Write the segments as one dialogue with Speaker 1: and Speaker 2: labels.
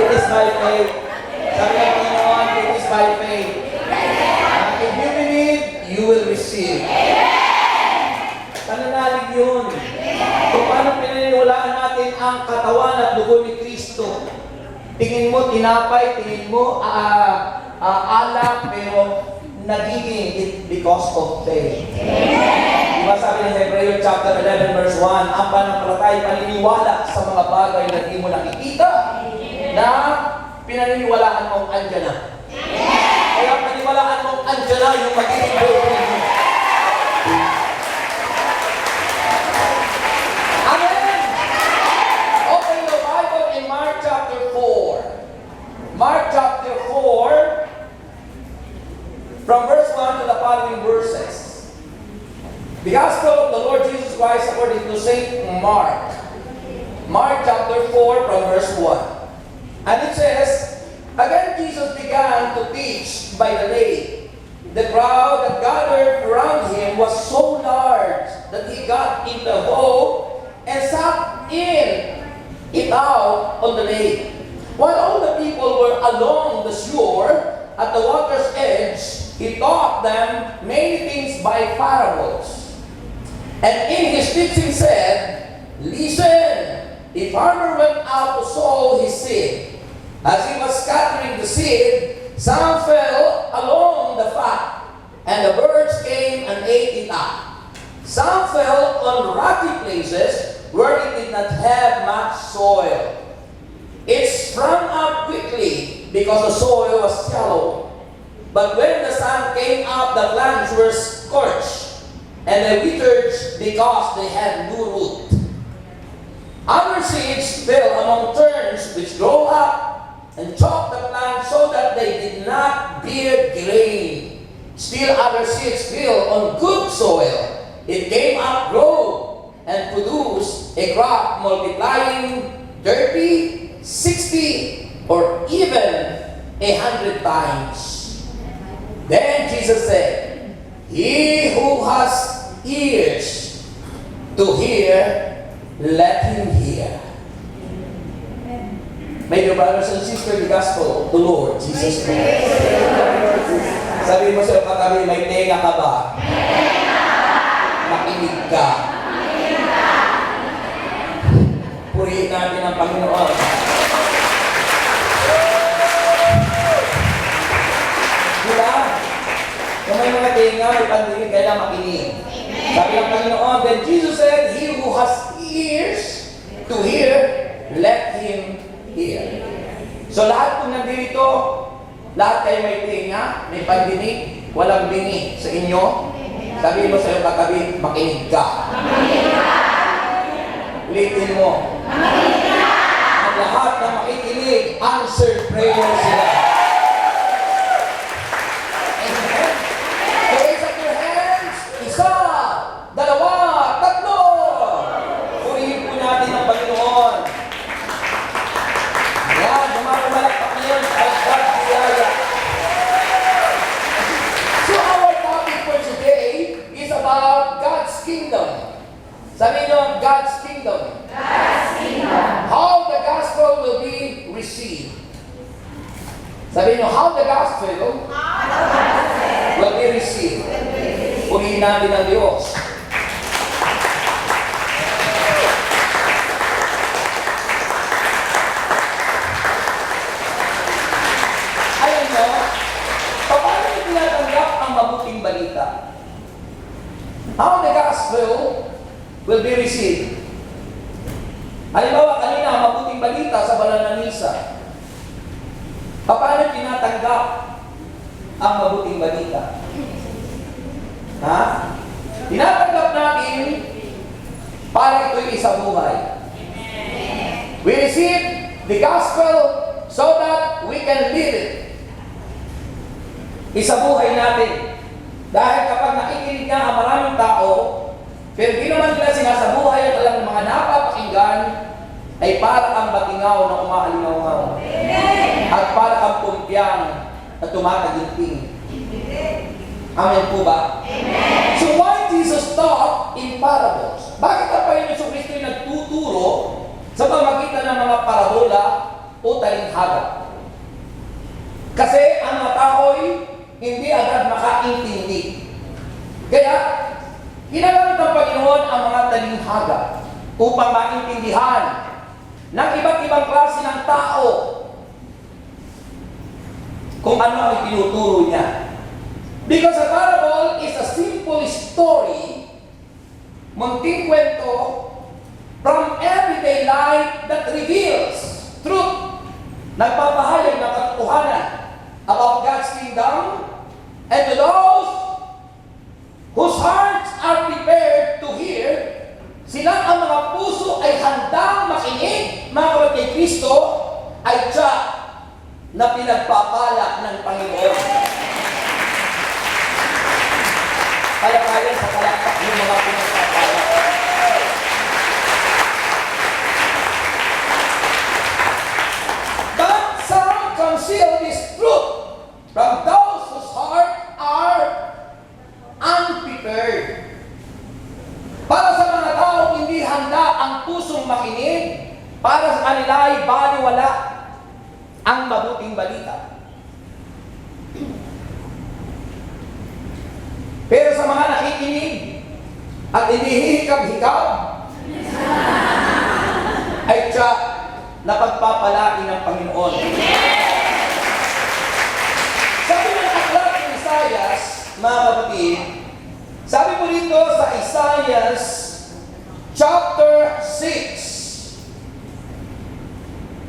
Speaker 1: It is by faith. Sabi ng Panginoon, it is by faith. If you believe, you will receive. Pananalig yun. Kung paano pinaniniwalaan natin ang katawan at dugo ni Kristo. Tingin mo tinapay, tingin mo alak, pero nagiging it because of faith. Diba sabi ng Hebreo chapter 11 verse 1, ang pananampalatay paniniwala sa mga bagay na di mo nakikita na pinaniniwalaan mong andyan na. Kaya paniniwalaan mong andyan na yung magiging buhay mo. Amen! Open your Bible in Mark chapter 4. Mark chapter 4 from verse 1 to the following verses. The Gospel of the Lord Jesus Christ according to Saint Mark. Mark chapter 4 from verse 1. And it says, again Jesus began to teach by the lake. The crowd that gathered around him was so large that he got in the boat and sat in it out on the lake. While all the people were along the shore at the water's edge, he taught them many things by parables. And in his teaching said, listen, a farmer went out to sow his seed. As he was scattering the seed, some fell along the path, and the birds came and ate it up. Some fell on rocky places where it did not have much soil. It sprang up quickly because the soil was shallow. But when the sun came up, the plants were scorched, and they withered because they had no root. Other seeds fell among thorns which grew up and choked the plant so that they did not bear grain. Still other seeds fell on good soil. It came up, grew, and produced a crop multiplying 30, 60, or even 100 times. Then Jesus said, he who has ears to hear, let him hear. My dear brothers and sisters, the gospel of the Lord Jesus Christ. Sabi mo sa katabi, may tenga ka ba? Makinig ka. Purihin natin ang Panginoon. Diba? Kung may mga tenga, may pandinig, kailangan makinig. Sabi ng Panginoon, then Jesus said, he who has ears to hear, let him hear. So lahat kung nandito, lahat kayo may tenga, may pandinig, walang bingi sa inyo. Sabi mo sa iyong katabi, makinig ka. Ulitin mo. Ang lahat na makikinig, answered prayer sila. Dalawa, tatlo! Purihin po natin ang Panginoon. Yan, lumamalakpak niyon sa God's biyaya. So our topic for today is about God's kingdom. Sabi niyo, God's kingdom. God's kingdom. How the gospel will be received. Sabi niyo, how the gospel will be received. Purihin natin ang Diyos. How the gospel will be received. Halimbawa, kanina, ang mabuting balita sa banal na misa. Paano tinatanggap ang mabuting balita? Ha? Tinatanggap natin para ito'y isa buhay. We receive the gospel so that we can live it. Isa buhay natin. Dahil kapag nakikinig na ang maraming tao, pero di naman nila sinasabuhay at alam ng mga napapakinggan, ay para ang batingaw na umaalingaw-ngaw. At para ang pumpyang na tumataginting. Amen po ba? Amen. So why Jesus taught in parables? Bakit ang Panginoon Kristo ay nagtuturo sa pamagitan ng mga parabola o o talinghaga. Kasi ang mga tao'y hindi agad makaintindi. Kaya, ginagamit ng Panginoon ang mga talinghaga upang maintindihan ng iba't ibang klase ng tao kung ano ang itinuturo niya. Because a parable is a simple story, munting kwento from everyday life that reveals truth, nagpapahayag ng katotohanan about God's kingdom, and to those whose hearts are prepared to hear, silang ang mga puso ay handang makinig, mga kapatid, Kristo ay tiyak na pinagpapala ng Panginoon. Kaya sa kalakpak yung mga pinagpapala. But some conceal this truth from those whose hearts are unprepared. Para sa mga taong hindi handa ang pusong makinig, para sa kanila ay baliwala ang mabuting balita. Pero sa mga nakikinig at hindi hihikab-hikab, ay tiyak na pagpapalaki ng Panginoon. Sabi ng aklat ng Isaias, mga kapatid, sabi po dito sa Isaias chapter 6,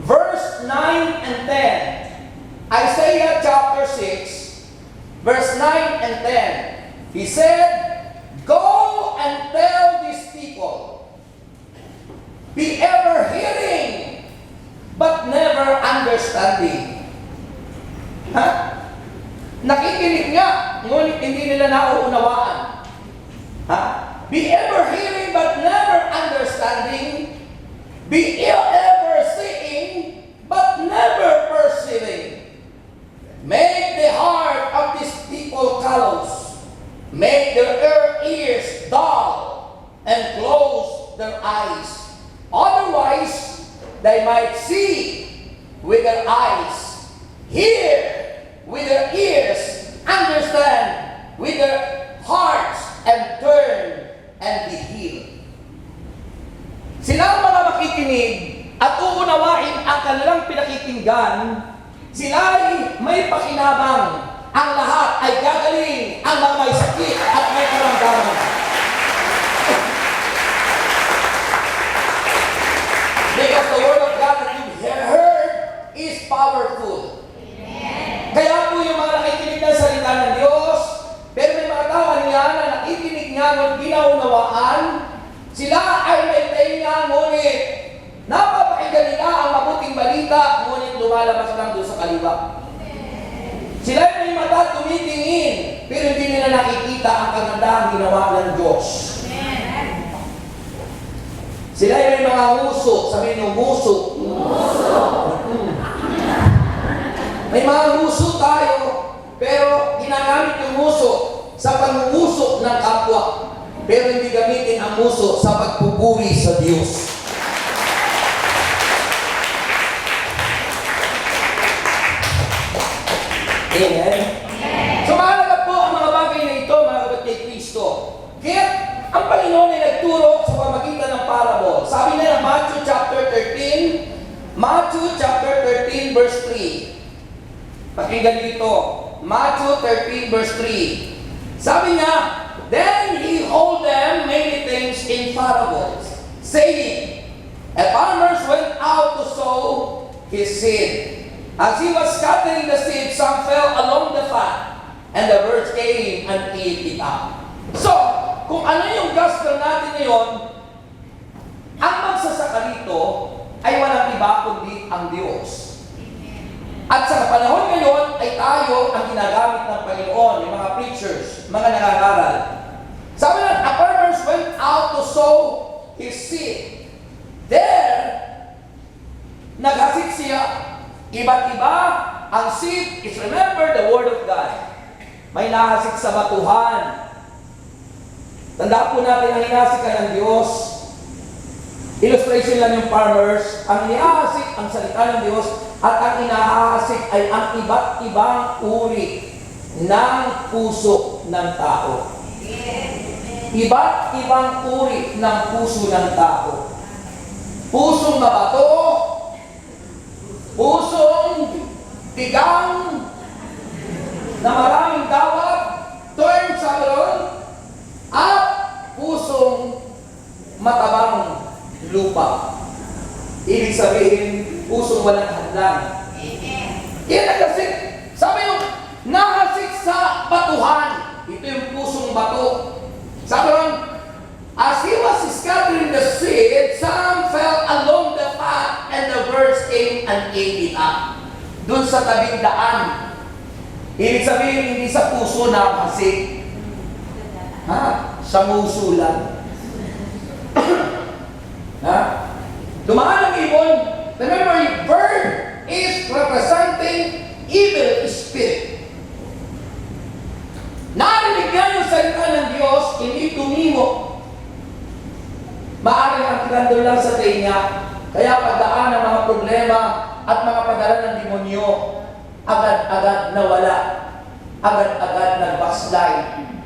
Speaker 1: verse 9 and 10. Isaiah chapter 6, verse 9 and 10. He said, "Go and tell these people, be ever hearing, but never understanding." Ha? Nakikinig nga, ngunit hindi nila nauunawaan. Ha? Be ever hearing, but never understanding. Be ever seeing, but never perceiving. Make the heart of these people callous. Make their ears dull and close their eyes. Otherwise, they might see with their eyes, hear with their ears, understand with their hearts, and turn and be healed. Silang mga makikinig at uunawain ang kanilang pinakikinggan, sila'y may pakinabang. Ang lahat ay gagaling, ang mga may sakit at may karamdaman. Because the word of God that you heard is powerful. Kaya po yung mga nakikinig ng salita ng Diyos, pero may mga tao niya na nakikinig niya ngunit ginaunawaan, sila ay may tenga ngunit napapakinggan nila ang mabuting balita ngunit lumalabas lang doon sa kaliwa. Sila may mata tumitingin, pero hindi nila nakikita ang kagandahang ginawa ng Diyos. Sila may mga nguso, sabihin ng nguso. May mga nguso tayo, pero ginagamit yung nguso sa pangungusok ng kapwa. Pero hindi gamitin ang nguso sa pagpupuri sa Diyos. Amen? So mahalaga po ang mga bagay na ito, mga kapatid Kristo. Kaya ang Panginoon ay nagturo sa pamagitan ng parable. Sabi na ng Matthew chapter 13, Matthew chapter 13 verse 3. Pakinggan dito. Matthew 13 verse 3. Sabi niya, "Then he told them many things in parables, saying, a farmer went out to sow his seed. As he was scattering the seed, some fell along the path, and the birds came and ate it up." So, kung ano yung gospel natin ngayon, ang magsasaka dito ay walang iba kundi ang Diyos. At sa panahon ngayon ay tayo ang ginagamit ng Panginoon, yung mga preachers, mga nangangaral. Sabi na, a farmer went out to sow his seed. There, naghasit siya. Iba't iba, ang seed is, remember, the Word of God. May nahasik sa batuhan. Tandaan po natin ang hinasik ng Diyos. Illustration lang yung farmers. Ang inihaasik ang salita ng Diyos at ang inahaasik ay ang iba't ibang uri ng puso ng tao. Iba't ibang uri ng puso ng tao. Pusong mabato, pusong tigang, na maraming dawat, turn sa meron, at pusong matabang lupa. Ibig sabihin, pusong walang hadlang. Yan ang hasik. Sabi yung, nahasik sa batuhan. Ito yung pusong bato. Sabi yung, as he was scattering the seed, some fell along the path, and the birds came and ate it up. Doon sa tabing daan. Ibig sabihin, hindi sa puso nakahasik. Sa muso lang. Dumaan ang ibon. Remember, bird is representing evil spirit. Narinig yan yung salita ng Diyos, hindi tumimo. Maaaring ang kinandol lang sa kanya, kaya pagdaan ng mga problema at mga padala ng demonyo, agad-agad nawala, agad-agad nagbackslide,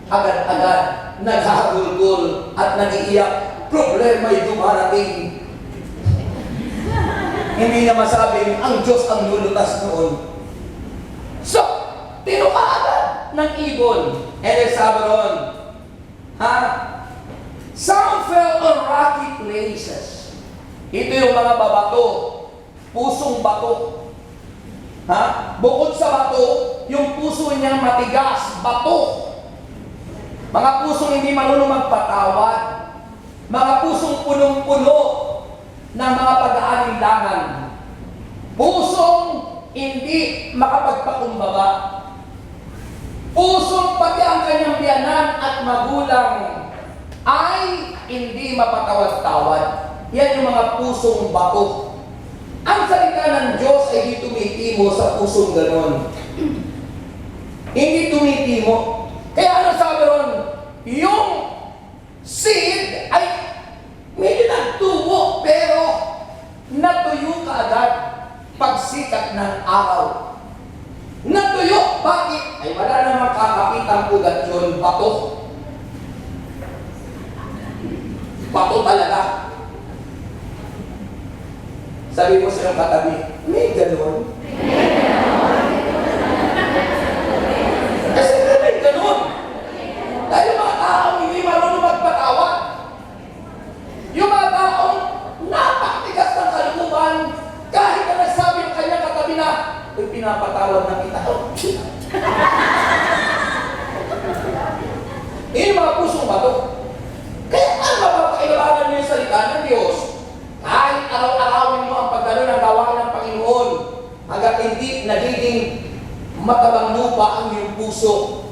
Speaker 1: agad-agad naghahagulgol at nag-iiyak, problema'y dumarating. Hindi niya masabing ang Diyos ang lulutas noon. So, tinuka agad ng ibon. And then sabi ron, some fell on rocky places. Ito yung mga babato, pusong bato. Bukod sa bato, yung puso niyang matigas, bato. Mga pusong hindi marunong magpatawad. Mga pusong punong-puno ng mga pag-aalinlangan. Pusong hindi makapagpakumbaba. Pusong pati ang kanyang biyanan at magulang ay hindi mapatawad-tawad. Yan yung mga pusong bato. Ang salita ng Diyos ay di tumitimo sa pusong ganon. Hindi tumitimo. Kaya ano sabi ron? Yung seed ay medyo nagtubo, pero natuyo kaagad pagsikat ng araw. Natuyo. Bakit? Ay wala namang kakapitang ugat yun. Bato. Bato talaga. Sabi mo sa iyong katabi, may ganon. Kasi may ganon. Dahil mga taong hindi marunong magpatawad. Yung mga taong napakatigas ng kalooban, kahit na nagsabi ng kanyang katabi na, pinapatawad na kita. Yung mga pusong bato. Kaya ano mapapakailangan niyo yung salita ng Diyos? Kahit araw-arawin mo ang pagdalo ng gawain ng Panginoon, hanggang hindi nagiging matabang lupa ang iyong puso,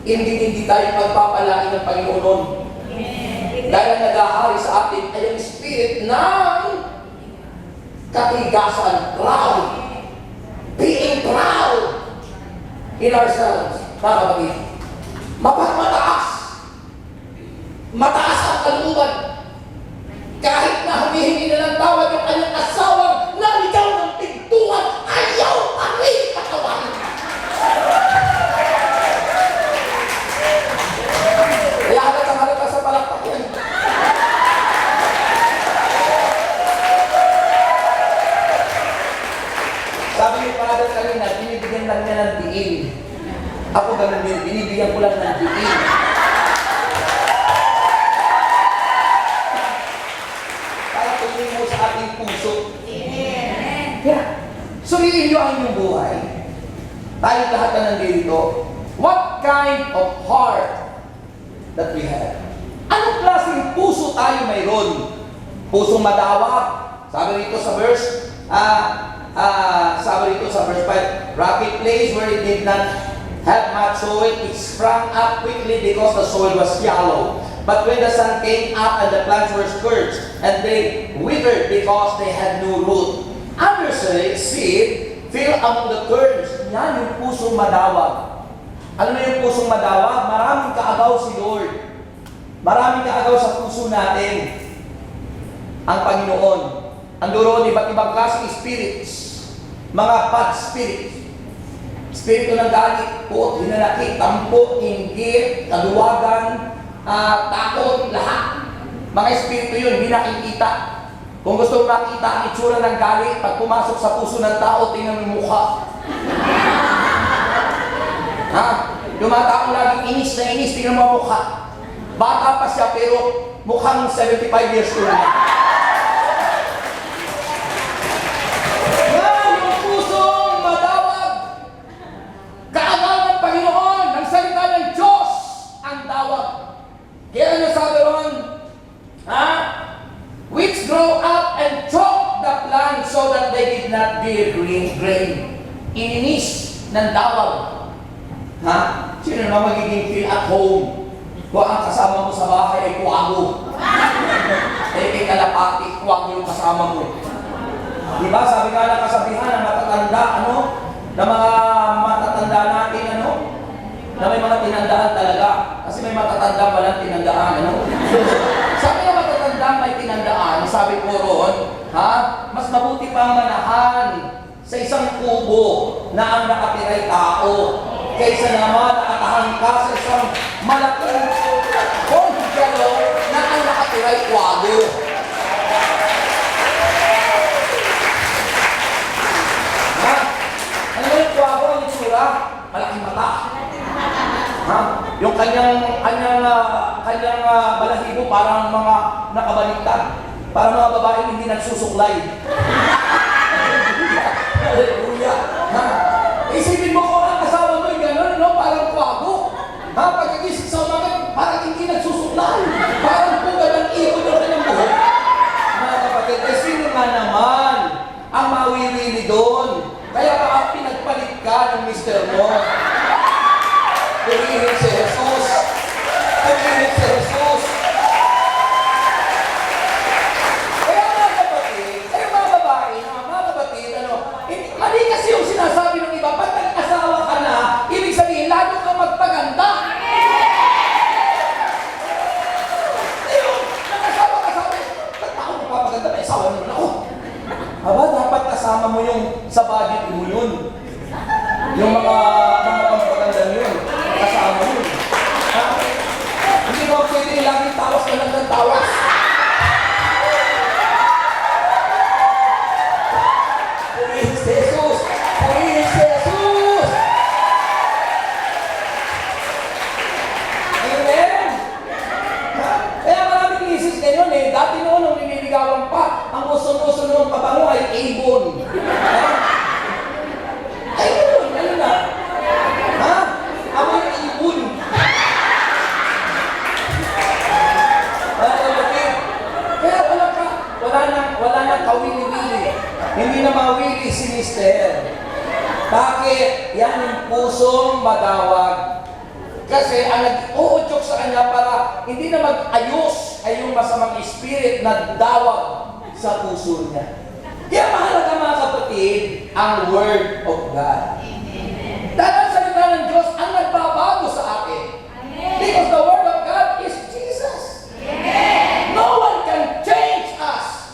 Speaker 1: hindi tayo pagpapalain ng Panginoon. Dahil ang nagahari sa atin ay ang spirit ng katigasan, proud, being proud in ourselves. Mga kapatid, mataas. Mataas ang kalooban. Kahit na humihingi na ng tawad yung kanyang asawang naligaw ng pintuan, ayaw pa rin patawarin. Kaya agad ang halata sa palakpak yan. Sabi ni Father kanina, binibigyan lang niya ng diin. Ako ganun din, binibigyan ko lang ng diin. Para tumimo sa ating puso. Yeah. Suriin niyo ang inyong buhay. Tayo lahat na nandito. What kind of heart that we have? Anong klaseng puso tayo mayroon? Pusong madawat. Sabi rito sa verse, sabi rito sa verse 5, rocky place where it did not have much soil, it sprang up quickly because the soil was shallow. But when the sun came up and the plants were scorched, and they withered because they had no root. Other seed fell among the thorns. Yan yung pusong madawat. Ano na yung pusong madawat? Maraming kaagaw si Lord. Maraming kaagaw sa puso natin. ang Panginoon. Andoon iba't ibang klaseng spirits, mga bad spirits. Espiritu ng galit, puot, hinanakit, tampo, inggit, kaluwagan, takot, lahat. Mga espiritu yun, hindi nakikita. Kung gusto mo makita ang itsura ng galit, pag pumasok sa puso ng tao, tingnan mo yung mukha. Ha? Yung mga taong laging inis na inis, tingnan mo ang mukha. Bata pa siya, pero mukhang 75 years old na. Yung pusong madawag, kaagaw ng Panginoon, ng salita ng Diyos, ang dawag. Kaya ano sabi ron? Ha? Which grow up and choke the plant so that they did not bear grain. Ininis ng dawag. Ha? Sino naman magiging feel at home? Kung ang kasama mo sa bahay ay kuwago. Kay kalapati, kuwago yung kasama mo. Diba? Sabi nga ng kasabihan ng matatanda, na mga matatanda natin, na may mga tinandaan talaga. Kasi may matatanda palang tinandaan, Sabi ng matatanda may tinandaan, sabi ko roon, mas mabuti pang manahan sa isang kubo na ang nakatiray tao kaysa naman nakatahan ka sa isang malaking konjalo na ang nakatiray kwago. Ano yung kwago ang itsura? Malaking mata. Yung kanyang balahibo parang mga nakabaliktad. Parang mga babae hindi nagsusuklay. Hallelujah. Isipin mo kung ang kasama mo yung gano'n, parang kwago. Pagkagising sa umaga, parang hindi nagsusuklay. Parang puga ng ipon ng kanyang buhok. Mga kapatid, sino nga naman ang mawiwili doon? Kaya baka pinagpalit ka ng mister mo. Purihin si Jesus. Purihin si Jesus. Kaya mga kapatid, mga babae, mga kapatid, mali kasi yung sinasabi ng iba, pag nag-asawa ka na, ibig sabihin, lalo kang magpaganda. Yung nag-asawa ka, sabi, ba't ako magpapaganda? May asawa naman ako. Dapat kasama mo yung sa budget mo yun. Yung mga pampaganda yun. Kasama yun. Hindi mo pwede laging tawas ka lang ng tawas. Purihin si Jesus! Purihin si Jesus! Amen? Kaya maraming misis ngayon dati noon nung nililigawan pa, ang uso-uso nung pabango ay Avon. Ayun, ano na? Amoy ibon. Kaya wala nang kawili-wili. Hindi na mawili si Mister. Bakit? Yan yung pusong madawag. Kasi ang nag-uudyok sa kanya para hindi na mag-ayos ay yung masamang spirit na dawag sa puso niya. Kaya mahalaga mga kapatid, ang Word of God. Dahil ang salita ng Diyos ang nagbabago sa atin. Because the Word of God is Jesus. No one can change us.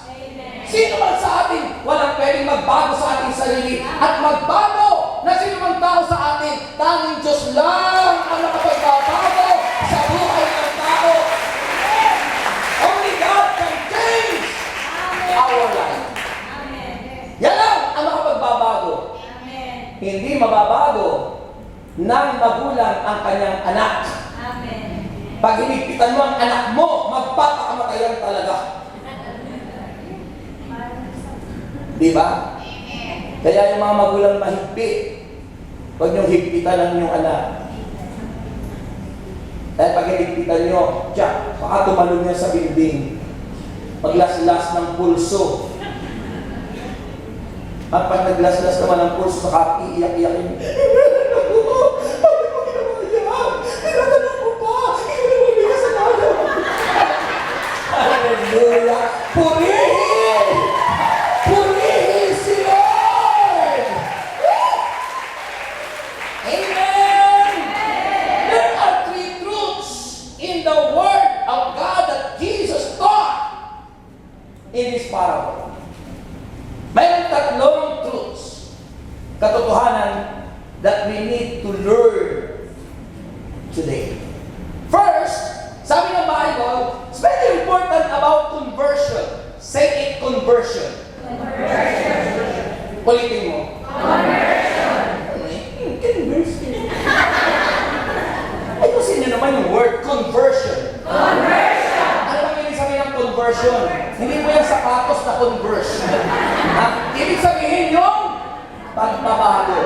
Speaker 1: Sino man sa atin, walang pwedeng magbago sa ating sarili at magbago na sino man tao sa atin, tanging Diyos lang ang nakapagbabago sa buhay ng tao. Only God can change our life. Yan lang ang makapagbabago. Hindi mababago ng magulang ang kanyang anak. Pag hinigpitan mo ang anak mo, magpapakamatayan talaga. Di ba? Kaya yung mga magulang mahigpit, huwag niyong higpitan ang inyong anak. Dahil pag hinigpitan niyo, baka tumalon niya sa building. Maglaslas ng pulso. At pag naglaslas naman ng pulso, saka iiyak-iyakin. Bakit mo ginawa yan? Tinatanong mo pa! Ikaw na mabigas sa nalo! Hallelujah! Purihin! Purihin si Lord! Amen! There are three truths in the Word of God that Jesus taught. In parable. Mayroong tatlong truths, katotohanan that we need to learn today. First, sabi ng Bible, it's very important about conversion. Say it, conversion. Conversion. Ulitin mo. Conversion. Conversion. Ayusin niyo naman yung word, conversion. Conversion. Ano bang ibig sabihin ng conversion? Hindi mo yung sapatos na conversion. Ibig sabihin yung pagbabago.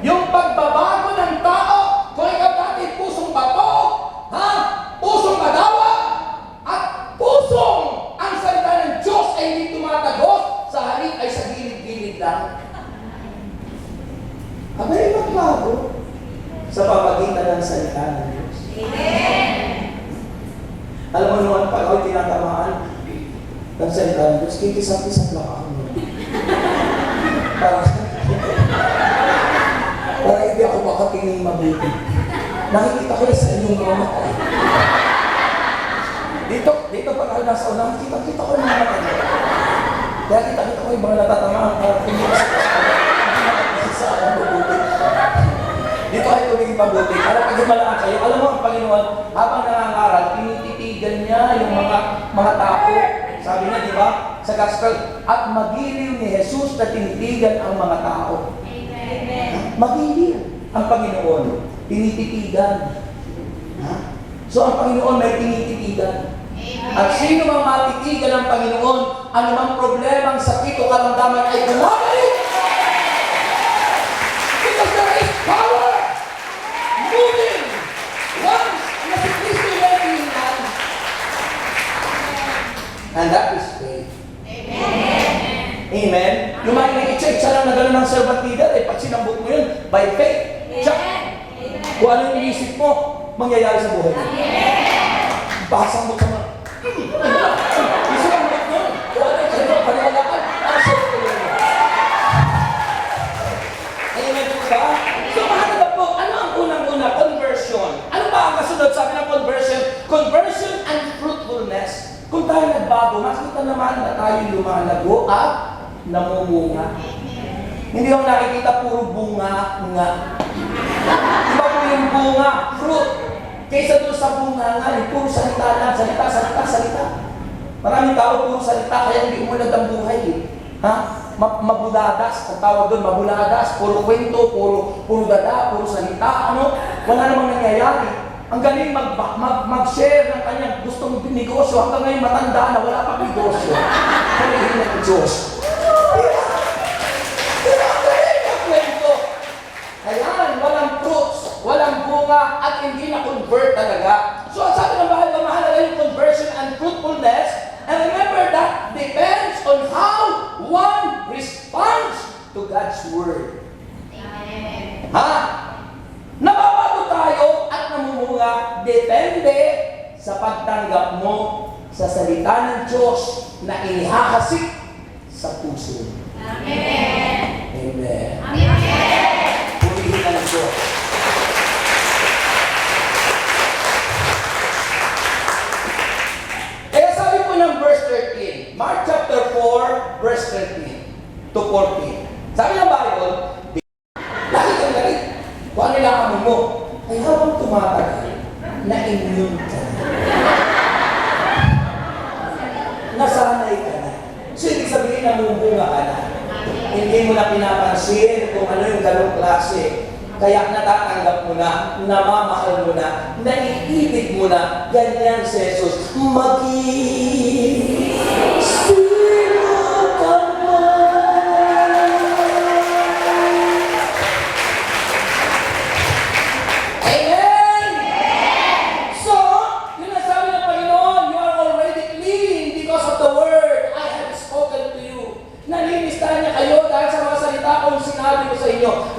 Speaker 1: Yung pagbabago ng tao, kung ikaw dati pusong bato, pusong madawa, at pusong ang salita ng Diyos ay hindi tumatagos, sa halip ay sa gilid-gilid lang. Abay, magbago sa pamagitan ng salita ng Diyos. Amen! Alam mo naman, pag ako'y tinatamaan ng salita ng Diyos, kikisap-kisap lang ako. Para hindi ako makatingin mabuti. Nakikita ko sa inyong mga mata. Dito pag ako nasa unang, kita ko yung mga mata. Kaya kita ko yung mga natatamaan para tumingin sa aking mabuti. Dito kayo tumingin mabuti. Para pag humalaan kayo, alam mo ang Panginoon, habang nangangaral, tinititigan niya yung mga tao. Sabi niya, di ba? Sa gospel, at magiliw ni Jesus na tinitigan ang mga tao. Magiliw ang Panginoon. Tinititigan. So ang Panginoon may tinititigan. At sino mang matitigan ng Panginoon, anumang problemang sakit o karamdaman ay bumabalik. Because there is power moving once na si Kristo ay hinihingan. And that is faith. Amen. Yung mga itsa-itsa lang na gano'n ng servant leader, pag sinambot mo yun, by faith. Check. Kung ano yung inisip mo, mangyayari sa buhay mo. Basang mo sa mga, isang mo yun. Kung ano yung sa'yo, paniwalaan, ano sa'yo ko yun. Amen po ba? So mahalaga po, ano ang unang-una? Conversion. Ano ba ang kasunod? Sabi ng conversion? Conversion and fruitfulness. Kung tayo nagbago, makita naman na tayo lumalago at namumunga. Hindi ako nakikita puro bunga nga. Iba po yung bunga, fruit. Kaysa doon sa bunga nga, puro salita lang, salita. Maraming tao puro salita, kaya hindi umunad ang buhay. Mabuladas, ang tawag doon, mabuladas, puro kwento, puro dada, puro salita, wala namang nangyayari. Ang galing mag-share ng kanyang gustong negosyo hanggang ngayon matanda na wala pang negosyo. Kalihin ng Diyos. Pero ang galing magkwento. Ayan, walang fruits, walang bunga, at hindi na-convert talaga. So ang sabi ng Bible, mahalaga yung conversion and fruitfulness. And remember that depends on how one responds to God's Word. Amen. Nababago tayo at namumunga depende sa pagtanggap mo sa salita ng Diyos na inihahasik sa puso. Amen. Amen. Amen. Purihin na ng Diyos. Kaya sabi po ng verse 13, Mark chapter 4, verse 13 to 14. Sabi ng Bible, lagi. Kung ano lang mo, ay habang tumatagal, na-immune ka na. Nasanay ka na. So, ibig sabihin, namumunga ka na. Hindi mo na pinapansin kung ano yung ganong klase. Kaya natatanggap mo na, namamahal mo na, naiibig mo na, ganyan si Jesus.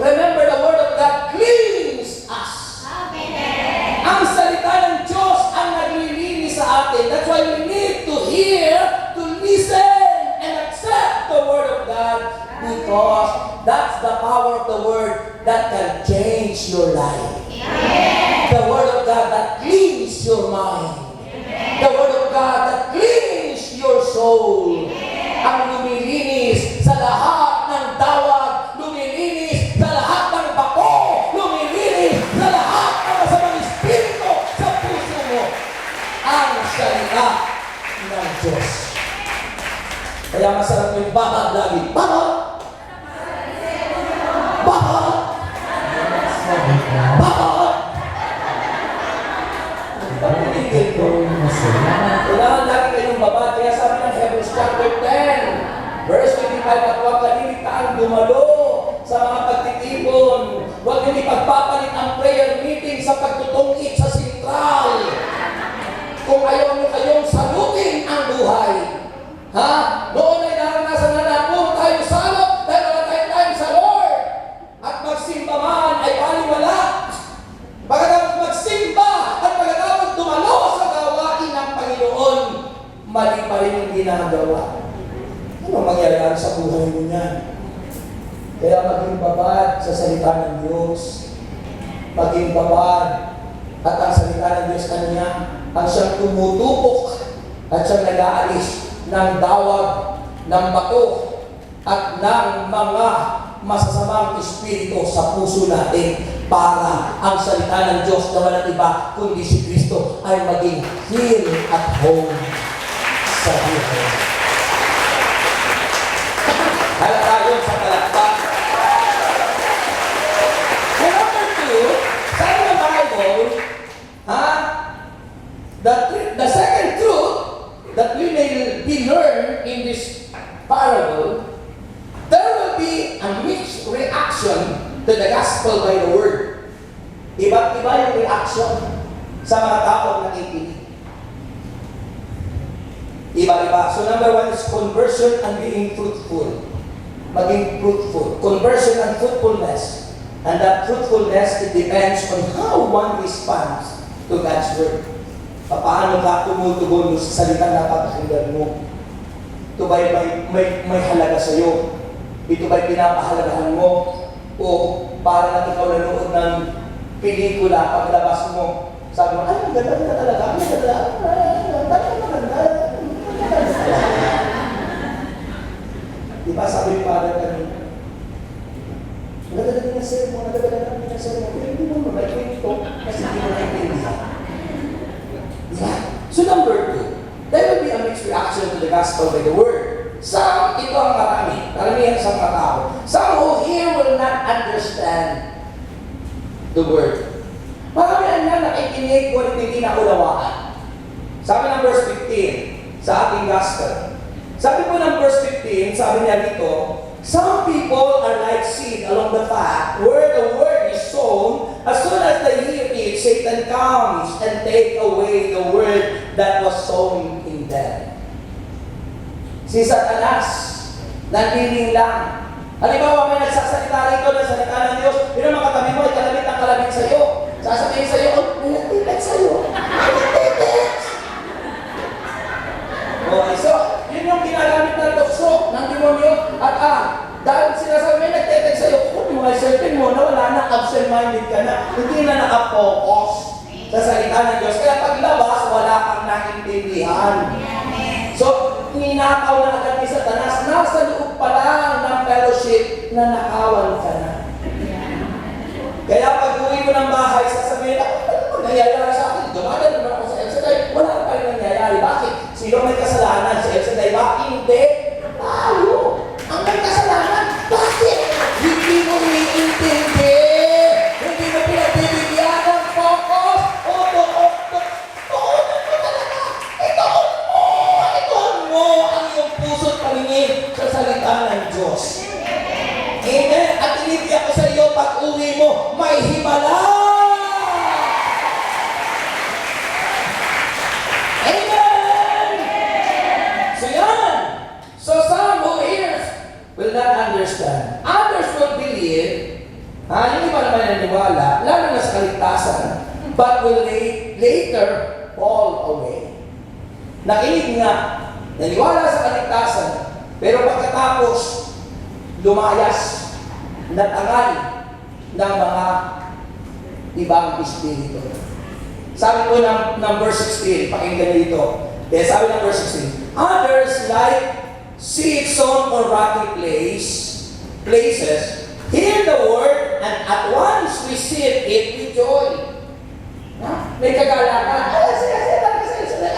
Speaker 1: Remember, the Word of God cleans us. Amen. Ang salita ng Diyos ang naglilinis sa atin. That's why we need to hear, to listen, and accept the Word of God. Because that's the power of the Word that can change your life. Amen. The Word of God that cleans your mind. Amen. The Word of God that cleans your soul. ang lumilinis sa lahat ng dawag, lumilinis sa lahat ng bako, lumilinis sa lahat ng masamang espiritu sa puso mo. Ang salita ng Diyos. Kaya masarap yung bakit lagi. Bakit? Bakit? Bakit? Kailangan lagi kayong babad. Kaya sabi ng Hebrews chapter 10, verse 25, at huwag kalilitaan dumalo sa mga pagtitipon. Huwag nyo ipagpapalit ang prayer meeting sa pagtutungkit sa sentral. Kung ayaw nyo kayong salutin ang buhay. Ha? Noon ay naranasan na natin tayo salot dahil wala tayong time sa Lord. At magsimba man ay baliwala. Pagkatapos magsimba at pagkatapos dumalo sa gawain ng Panginoon, mali pa rin yung ginagawa. Ano mangyayari sa buhay mo niyan? Kaya maging babad sa salita ng Diyos. Maging babad. At ang salita ng Diyos kanya, ang siyang tumutupok at siyang nag-aalis ng dawag, ng bato, at ng mga masasamang espiritu sa puso natin para ang salita ng Diyos na walang iba kundi si Kristo ay maging here at home sa buhay. Hala tayo sa palakpak. Number 2, sabi ng Bible, the second truth that we may be learned in this parable, there will be a mixed reaction to the gospel by the word. Iba't iba yung reaction sa mga taong nakikinig. Iba-iba. So number 1 is conversion and being fruitful. Maging fruitful. Conversion and fruitfulness. And that fruitfulness, it depends on how one responds to God's word. Paano ka tumutugon sa salitang napapakinggan mo? Ito ba'y may halaga sa iyo? Ito ba'y pinapahalagahan mo? O para na ikaw nanood ng pelikula paglabas mo? Sabi mo, ay, ang ganda na talaga. Ang ganda. Diba sabi ni Father kanina? Nagdadali na sir mo, nagdadali na sir mo. Pero hindi mo mabalik ito kasi hindi mo naintindihan. Diba? So number 2, there will be a mixed reaction to the gospel by the word. Some, ito ang karamihan sa mga tao. Some who hear will not understand the word. Maramihan na nakikinig kung hindi naunawaan. Sabi ng verse 15 sa ating gospel. Sabi po ng verse 15, sabi niya dito, some people are like seed along the path where the word is sown. As soon as they hear it, Satan comes and take away the word that was sown in them. Si Satanas, nanliling lang. Halimbawa, may nagsasalita rito ng salita ng Diyos, yun ang mga katabi mo ay kalabit ang kalabit sa iyo. Sasabihin sa iyo, oh, may nagtipet sa iyo. May nagtipet! Okay, so, yun yung ginagamit ng tukso ng demonyo. At dahil sinasabi, may nagtipet sa iyo, kung yung isipin mo na wala na, absent-minded ka na, hindi na nakapokus sa salita ng Diyos. Kaya paglabas, wala kang naintindihan. So, ninakaw na agad ni Satanas, nasa loob pa lang ng fellowship na nakawan ka na. Kaya pag uwi mo ng bahay, sasabihin, ano nangyayari sa akin? Dumadal naman ako sa El Shaddai. Wala pa rin nangyayari. Bakit? Sino may kasalanan? Si El Shaddai ba? Hindi. Tayo. Ang may kasalanan. Bakit? Hindi mo iniintindi. Hindi mo pinagbibigyan ng focus. Ituon mo ang iyong puso't paningin sa salita ng Diyos. Amen. At tinitiyak ko sa iyo, pag uwi mo, may himala. Amen. So yan. So some who hears will not understand. Others will believe. Yung iba naman naniwala, lalo na sa kaligtasan, but will later fall away. Nakinig nga, naniwala sa kaligtasan, pero pagkatapos, lumayas, natangal ng mga ibang espiritu. Sabi po ng verse 16, pakinggan dito. Sabi ng verse 16, others like see it sown on rocky places, hear the word, and at once receive it with joy. Ha? May kagalakan. Ay, saya, talaga saya, saya.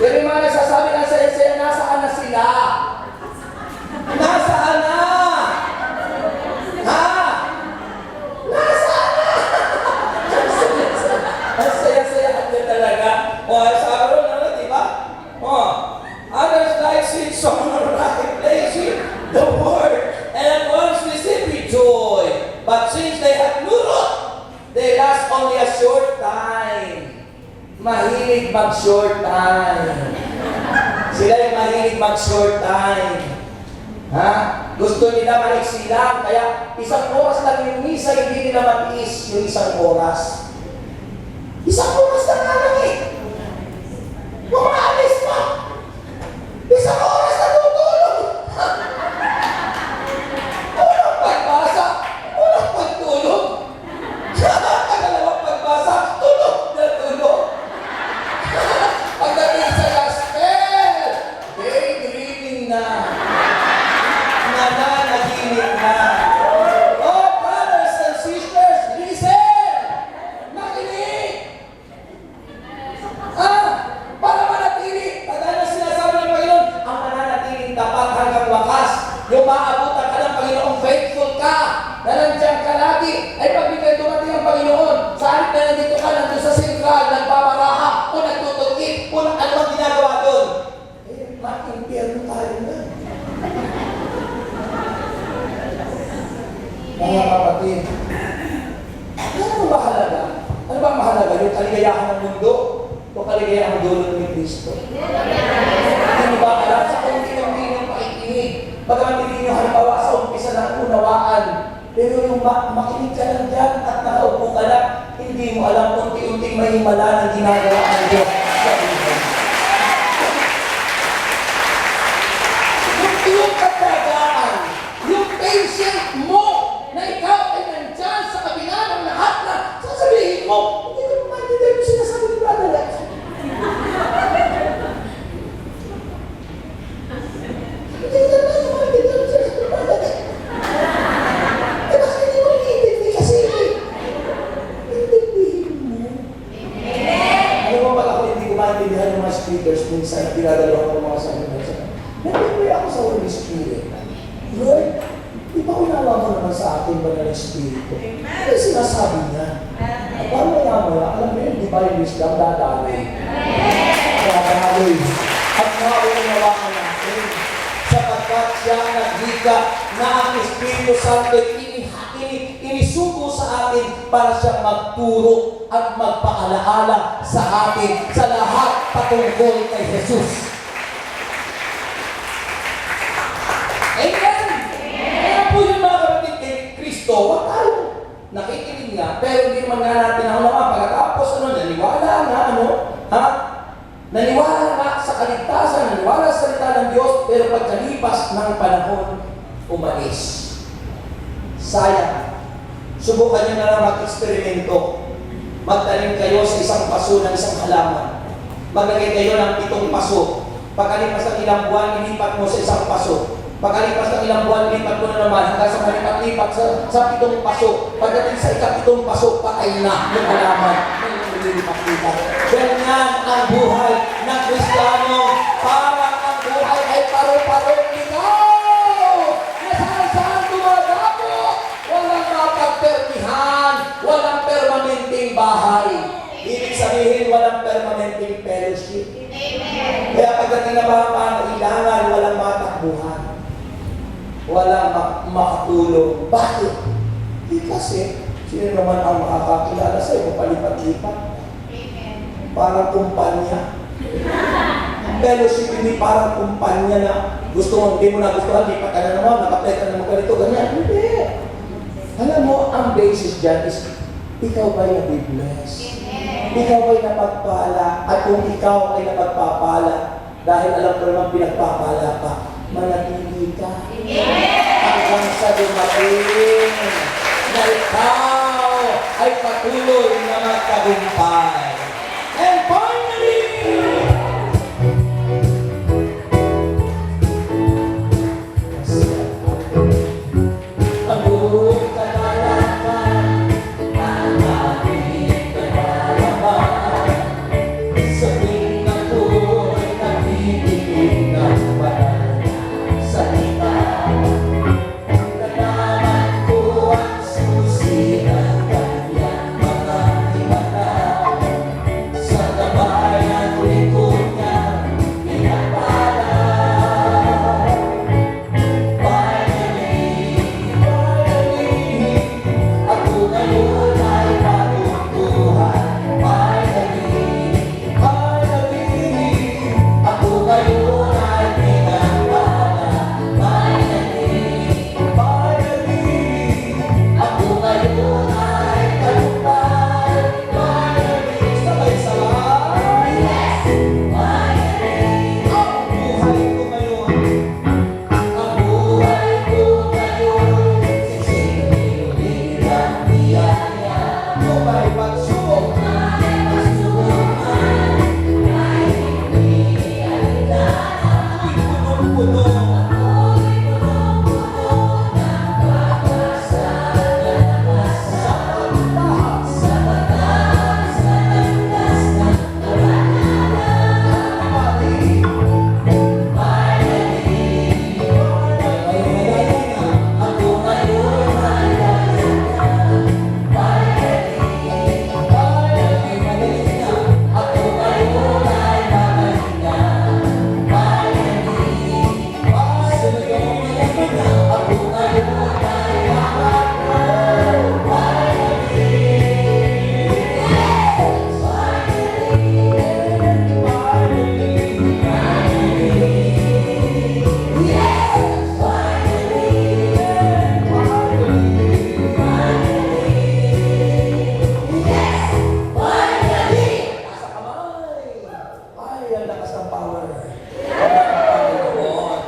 Speaker 1: Pero yung mga nagsasabi ng saya, nasaan na sila? Nasaan na? Ha? Nasaan na? Ang saya-saya niya talaga. O, sa aron na, di ba? O, others like sweet song on rocky places, the word, and at once receive with joy. But since they have no root, they last only a short time. Mahilig mag-short time. Sila yung mahilig mag-short time. Ha? Gusto nila maliksi lang. Kaya isang oras lang yung misa, hindi nila matiis yung isang oras. Isang oras na nga lang eh. Umaalis pa. Isang oras na tutulog. Unang pagbasa, unang pagtulog. Pangalawang pagbasa, tulog na tulog. Pagdating sa gospel, daydreaming na. Nananaginip na. Oh, brothers and sisters, listen! Makinig! Para manatili, kagaya na sinasabi ng Panginoon, ang mananatiling tapat hanggang wakas. Yung maabutan ka ng Panginoon, faithful ka, na nandiyan ka lagi, ay pagbigay dumating ang Panginoon, sa halip na nandito ka, nandun sa sentral, nagbabaraha, o nagtutugit, o ano ang ginagawa doon. Eh, mag-impyerno tayo na. Mga kapatid, ano ba mahalaga? Ano ba mahalaga? Yung kaligayahan ng mundo o kaligayahan ng dulot ni Kristo? Hindi ba alam sa konti-konti ng pakikinig? Bagaman hindi nyo halimbawa sa umpisa ng unawaan, pero yung makinig ka lang dyan at nakaupo ka lang, hindi mo alam konti-unting mahimala ng ginagawa ng Diyos sa buhay. Yung katagaan, yung patient mo, na ikaw ay nandyan sa kabila ng lahat na sasabihin mo, hindi ko maintindihan yung sinasabi ni Brother Lex. Hindi ko maintindihan yung sinasabi ni Brother Lex. Eh, bakit hindi mo naiintindi kasi? Intindihin mo. Alam mo, pag ako hindi ko maintindihan yung mga speakers, minsan pinadalawa ko mga sabi mo. Nag-pray ako sa Holy Spirit. Lord, di ba unawa mo naman sa ating banal na Espiritu? Ano sinasabi niya? At maya-maya, alam mo yun, di ba yung wisdom dadaloy? Dadaloy. At maunawakan natin. Sapagkat siya naghika na ang Espiritu Santo inisugo sa atin para siyang magturo at magpaalaala sa atin sa lahat patungkol kay Jesus. Amen! Kaya po yung mga kapatid kay Kristo, wag tayo nakikinig nga, pero hindi naman nga natin ang naman. Pagkatapos, naniwala nga, naniwala nga sa kaligtasan, naniwala sa salita ng Diyos, pero pagkalipas ng panahon, umalis. Sayang. Subukan nyo na lang mag-eksperimento. Magtanim kayo sa isang paso ng isang halaman. Maglagay kayo ng 7 paso. Pagkalipas ng ilang buwan, ilipat mo sa isang paso. Pagkalipas ng ilang buwan, lipat mo na naman hanggang sa malipat-lipat sa 7 paso. Pagdating sa ika-7 paso, patay na yung halaman. Nililipat-lipat. Ganyan ang buhay ng Kristiyano. Parang ang buhay ay paro-parong ikaw. Nasaan-saan dumadapo. Walang mapagpermihan. Walang permanenteng bahay. Ibig sabihin, walang permanenteng fellowship. Kaya pagdating na mga pangailangan, walang matakbuhan. Walang makatulong. Bakit? Kasi, sino naman ang makakakilala sa iyo? Palipat-lipat. Parang kumpanya. Fellowship hindi parang kumpanya na gusto mo, hindi mo na gusto, lipat ka na naman, nakaplet ka na naman ganito, ganyan. Hindi. Alam mo, ang basis dyan is, ikaw ba'y nabibless? Ikaw ba'y napagpala? At kung ikaw ay napagpapala, dahil alam ko naman pinagpapala ka, manatili ka. Hanggang sa dumating na ikaw ay patuloy na magtagumpay. And finally, Sa kamay. Ay, ang lakas ng power. Panginoon.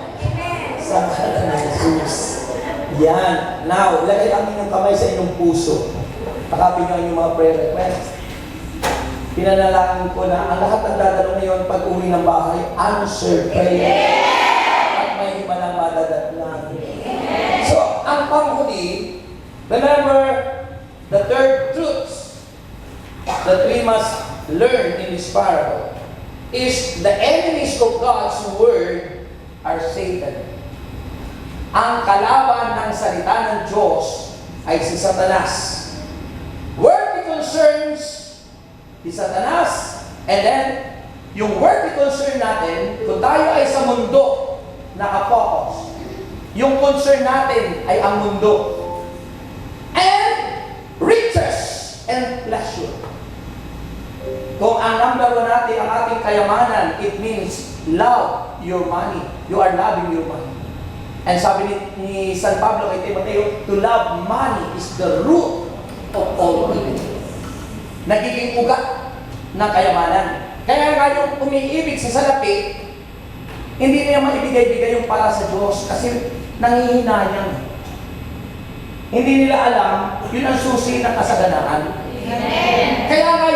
Speaker 1: Sa ngalan ng Jesus. Yan. Now, lagay ang inyong kamay sa inyong puso. Pakapin nyo ang inyong mga prayer requests. Pinanalangin ko na ang lahat ng dadalo ngayon pag uwi ng bahay, answered prayer. At may iba nang madadatnan. So, ang panghuli, remember the third truths that we must learn in this parable is the enemies of God's word are Satan. Ang kalaban ng salita ng Diyos ay si Satanas. Worldly concerns, si Satanas, and then yung worldly concern natin, kung tayo ay sa mundo nakapokus, yung concern natin ay ang mundo. And riches and pleasure. Kung ang number one natin, ang ating kayamanan, it means love your money. You are loving your money. And sabi ni San Pablo kay Timoteo, to love money is the root of all evil. Nagiging ugat ng kayamanan. Kaya nga yung umiibig sa salapi, hindi niya maibigay-bigay yung para sa Diyos kasi nangihinayang. Hindi nila alam, yun ang susi ng kasaganaan. Amen. Kaya nga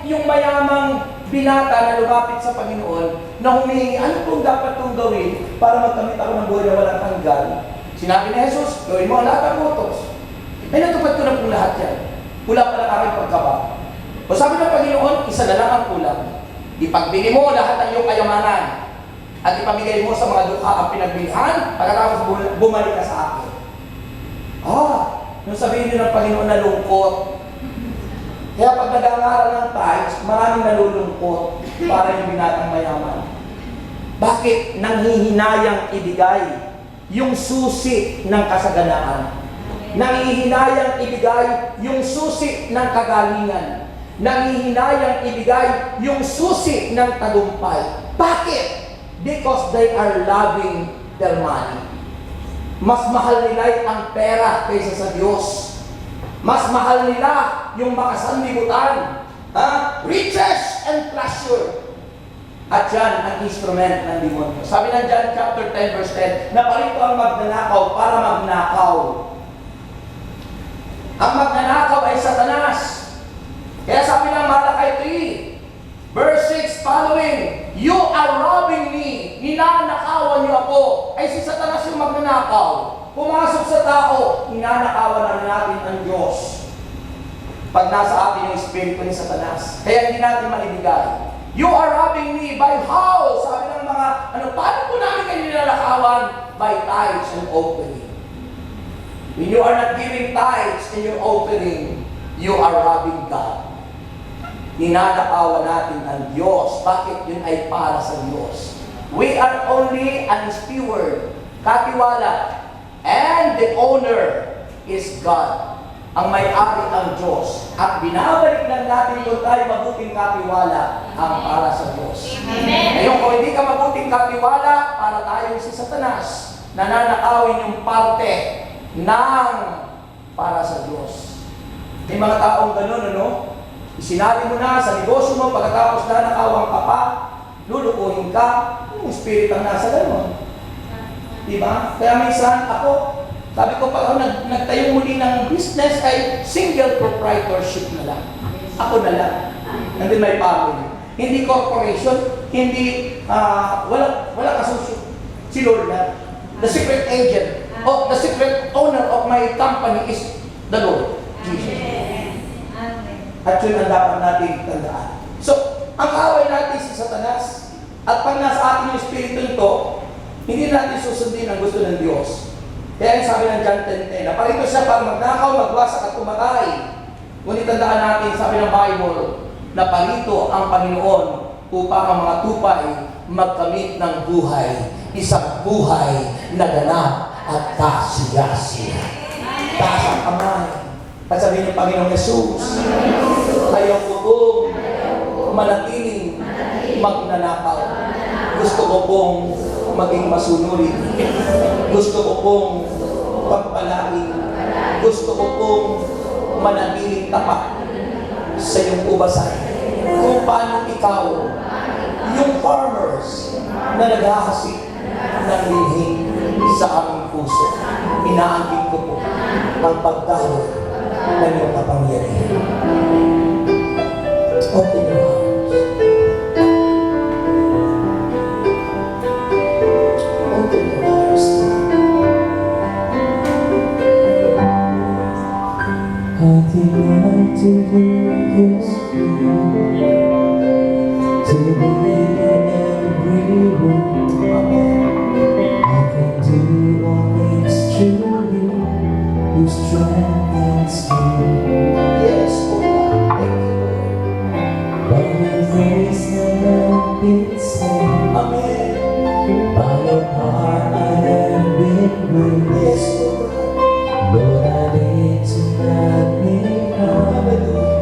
Speaker 1: yung mayamang binata na lumapit sa Panginoon, na humingi, ano pong dapat kong gawin para magkamit ako ng buhay na walang hanggan? Sinabi ni Jesus, gawin mo ang lahat ng utos. Ay natupad ko na pong lahat yan. Kulang pa lang aking pagkaba. O sabi ng Panginoon, isa na lang ang kulang. Ipagbili mo lahat ng iyong kayamanan at ipamigay mo sa mga dukha ang pinagbilhan pagkatapos bumalik ka sa akin. Nung sabihin niyo ng Panginoon na lungkot, kaya pag nag-aaral ng tithes, maraming nalulungkot para yung binatang mayaman. Bakit nanghihinayang ibigay yung susi ng kasaganaan? Nanghihinayang ibigay yung susi ng kagalingan. Nanghihinayang ibigay yung susi ng tagumpay. Bakit? Because they are loving their money. Mas mahal nila ang pera kaysa sa Diyos. Mas mahal nila yung makasanlibutan. Riches and pleasure. At yan ang instrument ng demonyo. Sabi ng John chapter 10 verse 10, naparito ang magnanakaw para magnakaw. Ang magnanakaw ay Satanas. Kaya sabi ng Malakay 3, verse 6 following, you are robbing me. Ninanakawan niyo ako. Ay si Satanas yung magnanakaw. Pumasok sa tao, ninanakawan na natin ang Diyos. Pag nasa atin yung espiritu ni Satanas. Kaya hindi natin maibigay. You are robbing me by how? Sabi ng mga, paano po namin kayo ninanakawan? By tithes and offering. When you are not giving tithes and your offering, you are robbing God. Ninanakawan natin ang Diyos. Bakit yun ay para sa Diyos? We are only an steward, katiwala. And the owner is God. Ang may-ari ang Diyos. At binabalik lang natin kung tayo mabuting katiwala ang para sa Diyos. Amen. Ngayon, kung hindi ka mabuting katiwala, para tayo si Satanas, nananakawin yung parte ng para sa Diyos. May mga taong ganun, Isinali mo na sa negosyo mo, pagkatapos nanakawang ka pa, lulukuhin ka, yung spirit ang nasa ganun. Diba? Kaya minsan ako, sabi ko pag ako nagtayo muli ng business ay single proprietorship na lang. Ako na lang. And then my family. Hindi corporation, hindi, wala kasusyo. Si Lord na. The secret agent, the secret owner of my company is the Lord, Jesus. At yun ang dapat natin tandaan. So, ang kaaway natin si Satanas, at pag nasa atin yung espiritu nito, hindi natin susundin ang gusto ng Diyos. Kaya sabi ng John 10:10, naparito siya para magnakaw, magwasak at tumatay. Ngunit tandaan natin, sabi ng Bible, naparito ang Panginoon upang ang mga tupay magkamit ng buhay, isang buhay na ganap at kasiya-siya. Taas ang kamay at sabihin ng Panginoong Yesus, ayaw ko pong manatiling magnanakaw. Gusto ko pong maging masunurin. Gusto ko pong pagpalain. Gusto ko pong manatiling tapat sa iyong ubasan. Kung paano ikaw, yung farmers na naghahasik ng lihim sa aming puso, inaangkin ko po ang pagdalo ng iyong kapangyarihan. Open your hearts. Open your hearts. I delight to hear His word, to believe in every word. I can do all things through You who strengthens me. Yes, oh God, thank You, Lord. By Your grace never been slain. Amen. By Your power I have been raised. Yes, oh God. Lord, I need to magnify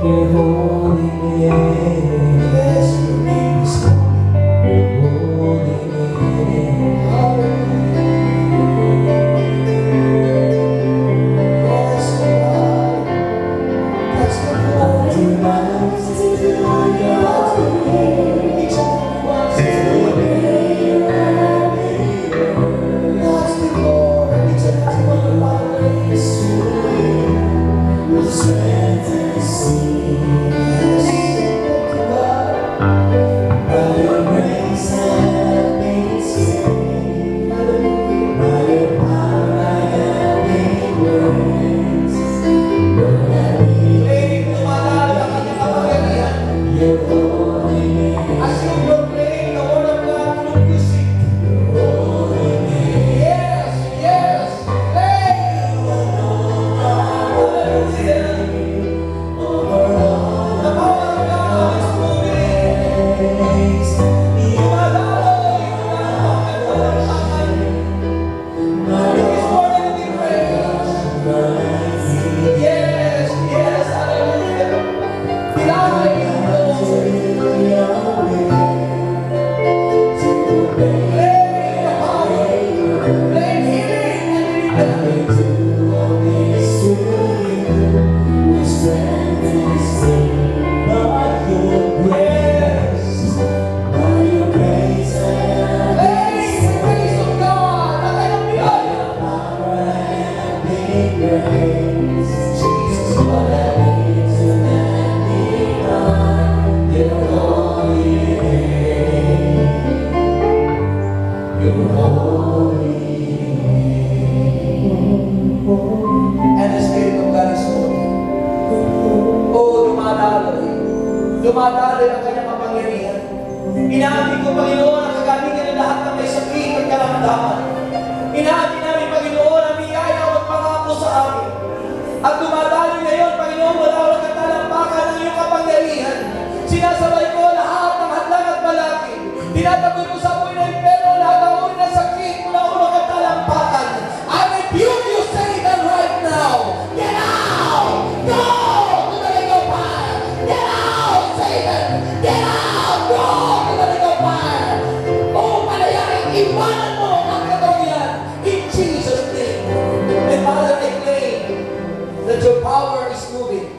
Speaker 1: Your holy name. Yes, Your name is holy. Your holy name. Yes, God. That's the Lord. I delight to do Your will. Each and every one to obey Your every word. That's the Lord. Each and every one of our ways to live with strength and see. Yes, thank You, God. By Your grace I have been saved. By Your power I have been raised. Lord, I need Your holy name. As you proclaim the word of God through music, Your holy name. Yes, yes. Hey! Over all the power of God is moving. Imadalo, He is worthy to be praised. Yes, yes, hallelujah. Delight in the Lord. Claim the power, claim healing and deliverance. Praise the grace of God. Jesus, what I need to magnify Your holy name. Your holy name. And the Spirit of God is moving. Oh, dumadaloy. Dumadaloy ang kanyang kapangyarihan. Inaamin ko, Panginoon, ang kagalingan ng lahat ng may sakit at karamdaman. Inaamin namin, Panginoon, ang biyaya at pangako sa amin. At dumadaloy ngayon, Panginoon, wala walang katalampakan ng iyong kapangyarihan. Sinasabay ko lahat ng hadlang at balakid. Tinataboy ko sa apoy ng impero lahat ng uri ng sakit mula walang katalampakan. I rebuke you, Satan, right now. Get out! Go to the lake of fire! Get out, Satan! Get out! Go to the lake of fire! Oh, panayaring iwanan mo ang katawan in Jesus' name. And Father, I claim that Your power is moving.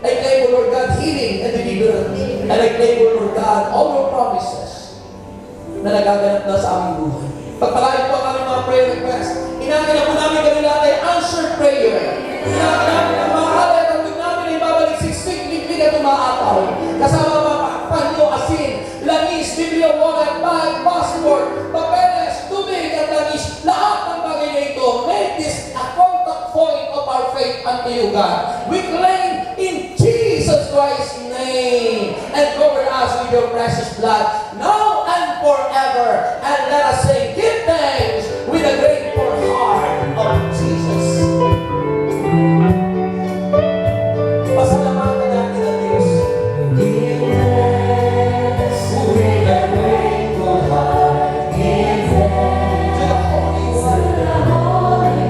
Speaker 1: I claim, O Lord God, healing and deliverance. And I claim, O Lord God, all Your promises na nagaganap na sa aming buhay. Pagpalain po ang aming mga prayer requests. Inaangkin na po namin kanila ay answered prayer. Inaangkin namin ang mga alay at tug namin ay babalik siksik, liglig at umaataw. Kasama mga panyo, asin, langis, Biblia, water, bag, passport, papeles, tubig at langis. Lahat ng bagay na ito, make this a contact point of our faith unto You, God. We claim in Jesus Christ's name and cover us with Your precious blood now and forever. And let us say, give thanks with a grateful heart of Jesus. Pasalamatan natin ang Diyos. Give thanks with a grateful heart. Give thanks to the Holy One.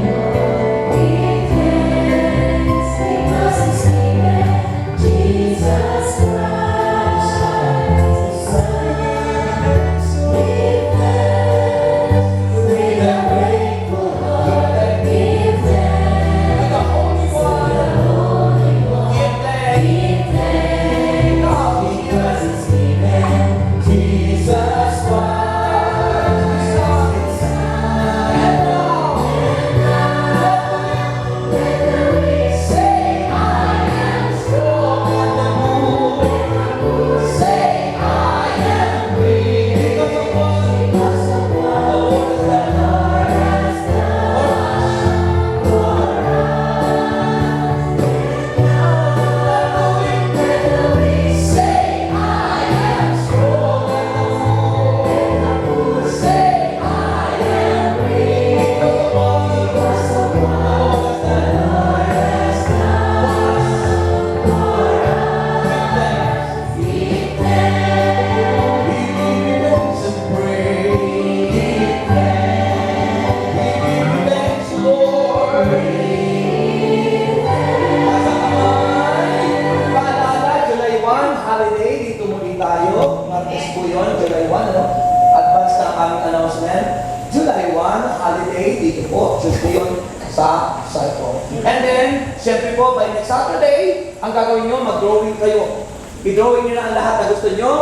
Speaker 1: Tuesday yun sa cellphone. And then, siyempre po, by next Saturday, ang gagawin nyo, mag-drawing kayo. I-drawing nyo na ang lahat na gusto nyo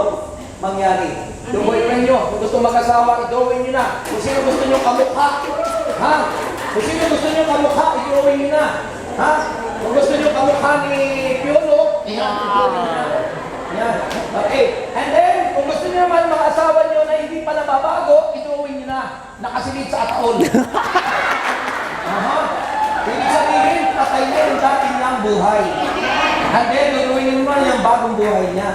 Speaker 1: mangyari. Yung boyfriend nyo, kung gusto mag-asawa, i-drawing nyo na. Kung sino gusto nyo kamukha, ha? Kung sino gusto nyo kamukha, i-drawing nyo na. Ha? Kung gusto nyo kamukha ni Piolo, i-drawing nyo na. Yan. Okay. And then, kung gusto nyo naman mga asawa nyo na hindi pa nababago, i-drawing nyo na. Nakasilid sa ataon. Aha. Ibig sabihin, patay na yung dati niyang buhay. And then, i-drawing nyo naman yung bagong buhay niya.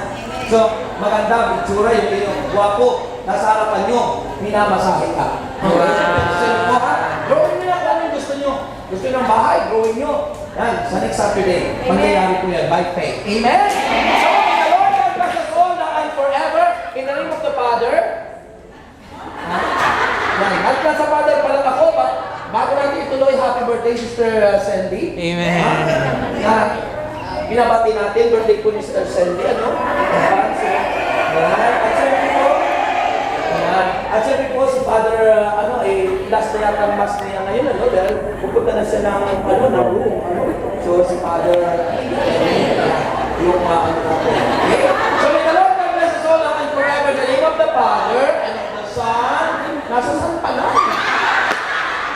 Speaker 1: So, maganda, itsura yung iyong guwapo. Nasa harapan nyo, minamasahe ka. Gusto nyo po ha? Drawing nyo na kung anong gusto nyo. Gusto nyo ng bahay, drawing nyo. Yan, sa next Saturday, mangyayari po yan by faith. Amen? So, the Lord God bless us all now and forever. In the name of the Father. Yan, at nasa Father pa lang ako, bago natin ituloy, happy birthday, Sister Sandy.
Speaker 2: Amen.
Speaker 1: Yan. Binabati natin, birthday po ni Sister Sandy, ano? Yan. At syempre po, si Father, last na yata ang mass niya ngayon, ano? Dahil pupunta na siya ng, ng room, ano? So, si Father, yung, natin. Okay? So, may the Lord God bless us all now and forever. In the name of the Father, and of the Son, nasa San pa na?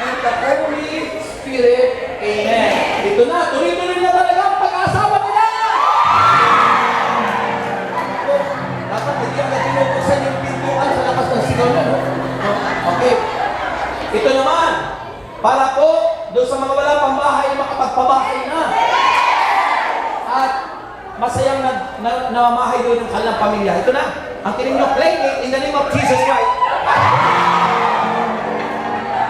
Speaker 1: And of the Holy Spirit, Amen. Ito na, tuloy-tuloy na talaga ang pag-asawa nila! Dapat hindi agad tinubuksan yung pintuan sa lakas ng sigaw na, no? Okay. Ito naman, para po, doon sa mga walang pambahay, makapagpabahay na. At masayang namamahay doon ng kanilang pamilya. Ito na, ang tinig nyo, play it in the name of Jesus Christ.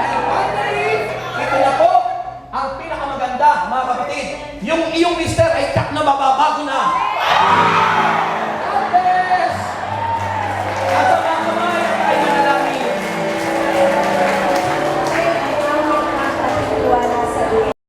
Speaker 1: And finally, ito na po, ang pinakamaganda, mga kapatid. Yung iyong mister ay tiyak na mababago na.